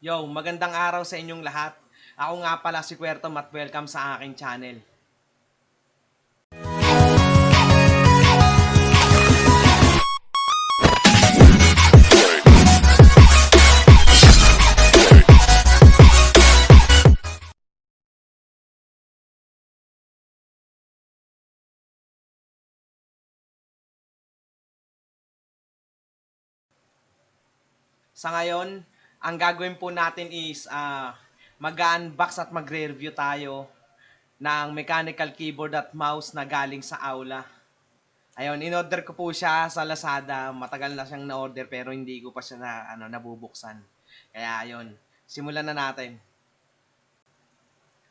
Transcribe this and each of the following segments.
Yo, magandang araw sa inyong lahat. Ako nga pala si Kuwertom at welcome sa aking channel. Sa ngayon, ang gagawin po natin is mag-unbox at magre-review tayo ng mechanical keyboard at mouse na galing sa Aula. Ayun, in-order ko po siya sa Lazada. Matagal na siyang na-order pero hindi ko pa siya nabubuksan. Kaya ayun, simulan na natin.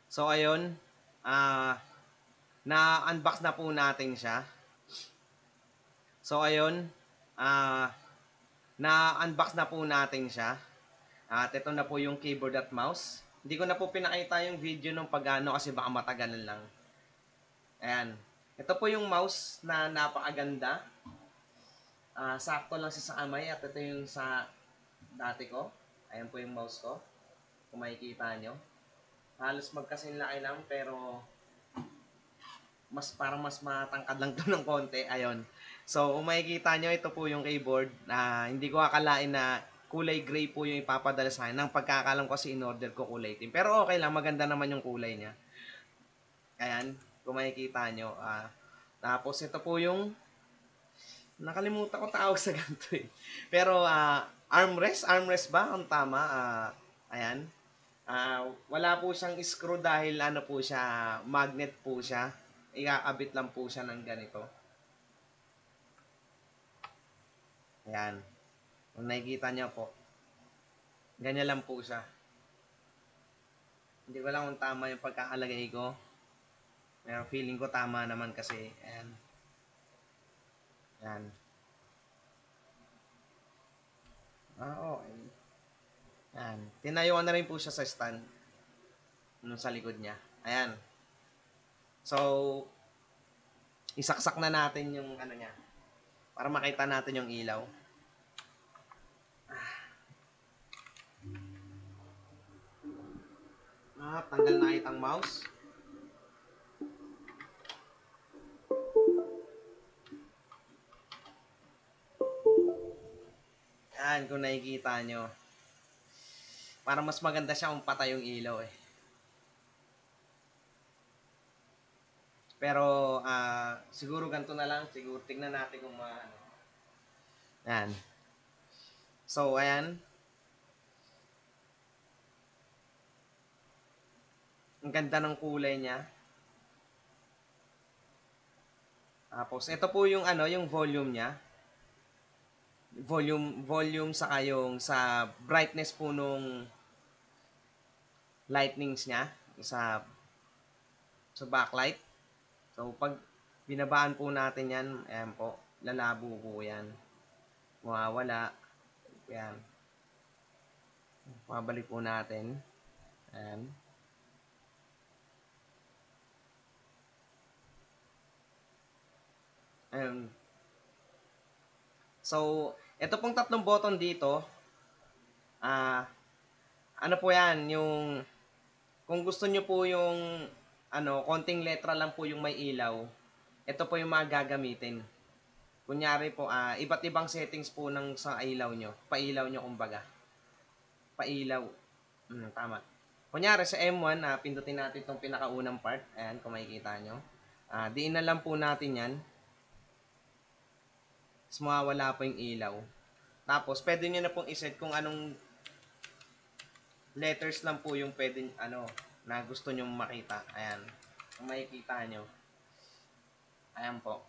So ayun, na-unbox na po natin siya. So ayun, na-unbox na po natin siya. At ito na po yung keyboard at mouse. Hindi ko na po pinakita yung video ng pagano kasi baka matagalan lang. Ayan. Ito po yung mouse na napakaganda. Sakto lang siya sa kamay at ito yung sa dati ko. Ayan po yung mouse ko. Kung makikita nyo. Halos magkasing laki lang pero parang mas matangkad lang to ng konti. Ayun. So, kung makikita nyo, ito po yung keyboard. Hindi ko akalain na kulay gray po yung ipapadala sa akin. Nang pagkakalam ko kasi in-order ko kulay team. Pero okay lang, maganda naman yung kulay niya. Ayan, kung makikita nyo. Tapos, ito po yung nakalimutan ko tawag sa ganito eh. Pero, armrest ba? Ang tama. Ayan. Wala po siyang screw dahil ano po siya, magnet po siya. Ikakabit lang po siya ng ganito. Ayan. Kung nakikita niyo po, ganyan lang po siya. Hindi ko lang kung tama yung pagkakalagay ko. Pero feeling ko tama naman kasi. Ayan. Ayan. Okay. Ayan. Tinayuan na rin po siya sa stand. Nung sa likod niya. Ayan. So, isaksak na natin yung ano niya. Para makita natin yung ilaw. Tanggal na itang mouse. Ayan, kung nakikita nyo. Para mas maganda siya kung patay yung ilaw eh. Pero, siguro ganito na lang. Siguro, tignan natin kung maano. Ayan. So, ayan. Ang ganda ng kulay niya. Tapos, ito po yung ano, yung volume niya. Volume sa kayong sa brightness po nung lightnings niya sa backlight. So, pag binabaan po natin yan, ayan po, lalabo po yan. Mawawala. Ayan. Mabalik po natin. Ayan. Ayan. So, ito pong tatlong button dito, ano po yan, yung, kung gusto nyo po yung, konting letra lang po yung may ilaw, ito po yung mga gagamitin. Kunyari po, iba't ibang settings po ng sa ilaw nyo. Pailaw nyo kumbaga. Pailaw. Tama. Kunyari sa M1, pindutin natin itong pinakaunang part. Ayan, kung makikita nyo. Diin na lang po natin yan. Tapos mawawala po yung ilaw. Tapos, pwede nyo na pong iset kung anong letters lang po yung pwede, na gusto nyo makita. Ayan. Kung makikita nyo. Ayan po.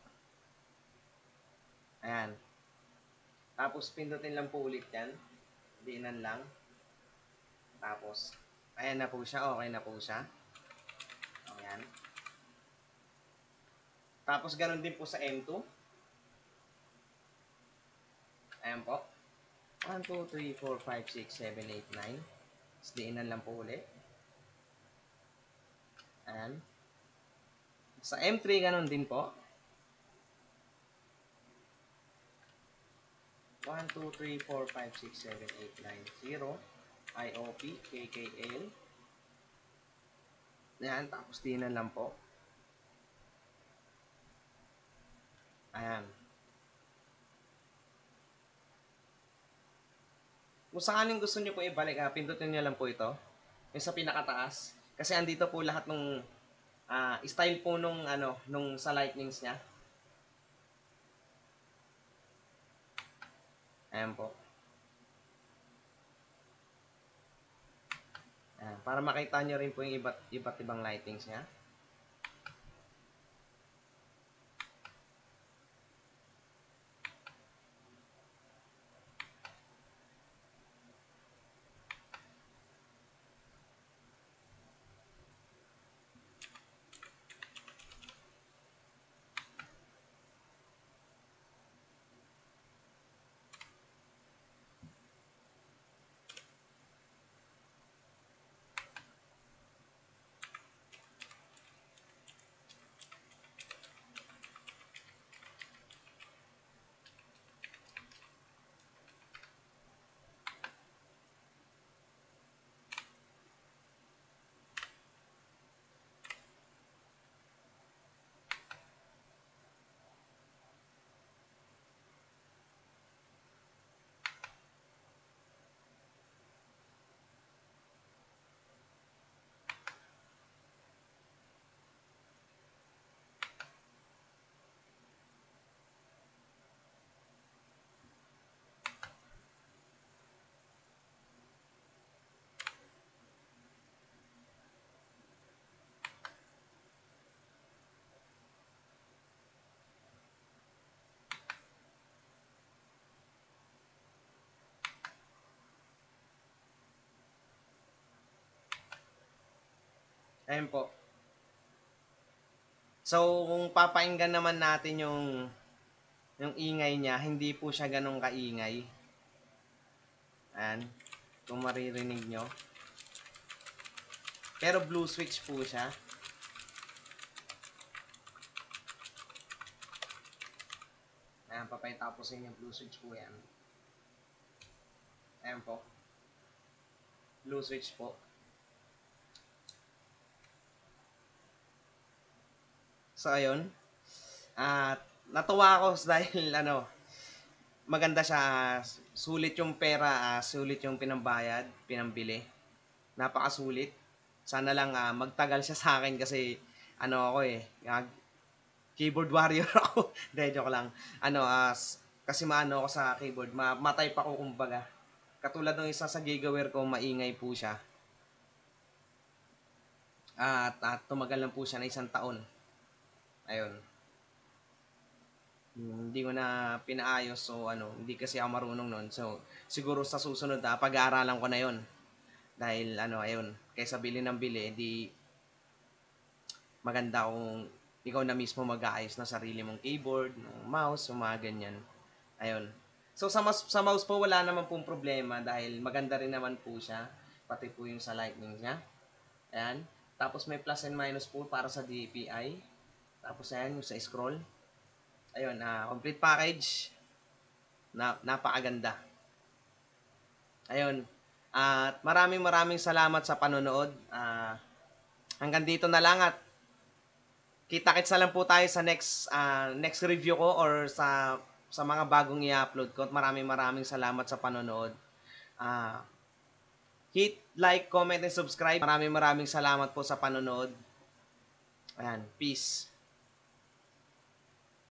Ayan. Tapos, pindutin lang po ulit yan. Diinan lang. Tapos, ayan na po siya. Okay na po siya. Ayan. Tapos, ganun din po sa M2. Ayan po. 1, 2, 3, 4, 5, 6, 7, 8, 9. Tapos, diinan lang po ulit. Ayan. Sa M3, ganun din po. 1, 2, 3, 4, 5, 6, 7, 8, 9, 0. IOP, KKL. Ayan, tapos dinan lang po. Ayan. Kung sakaling gusto nyo po ibalik, pindutin nyo lang po ito. Yung sa pinakataas. Kasi andito po lahat ng style po nung, nung sa lightnings niya. Ayan po. Ayan, para makita nyo rin po yung iba't ibang lightings niya. Ayan po. So, kung papainggan naman natin yung ingay niya, hindi po siya ganun kaingay. Ayan. Kung maririnig nyo. Pero blue switch po siya. Ayan, papayta po sa inyo. Blue switch po yan. Ayan po. Blue switch po. So, ayun. At natuwa ako dahil maganda siya. Sulit yung pera, sulit yung pinambayad, pinambili. Napakasulit. Sana lang magtagal siya sa akin kasi ako keyboard warrior ako. Hindi, joke lang. Kasi maano ako sa keyboard, matype ako kumbaga. Katulad ng isa sa Gigaware ko, maingay po siya. At tumagal lang po siya na 1 taon. Ayun. Hindi ko na pinaayos, so hindi kasi ako marunong nun. So, siguro sa susunod, pag-aaralan ko na yon. Dahil ayun, kaysa bili ng bili, di maganda kung ikaw na mismo mag-aayos ng sarili mong keyboard, ng mouse, yung mga ganyan. Ayun. So sa mouse po wala naman pong problema dahil maganda rin naman po siya, pati po yung sa lightning niya. Ayan. Tapos may plus and minus po para sa DPI. Tapos ayan yung sa scroll. Ayun, complete package. Napakaganda. Ayun. At maraming salamat sa panonood. Hanggang dito na lang at kita-kits na lang po tayo sa next review ko or sa mga bagong i-upload ko. At maraming salamat sa panonood. Hit like, comment, and subscribe. Maraming salamat po sa panonood. Ayan, peace.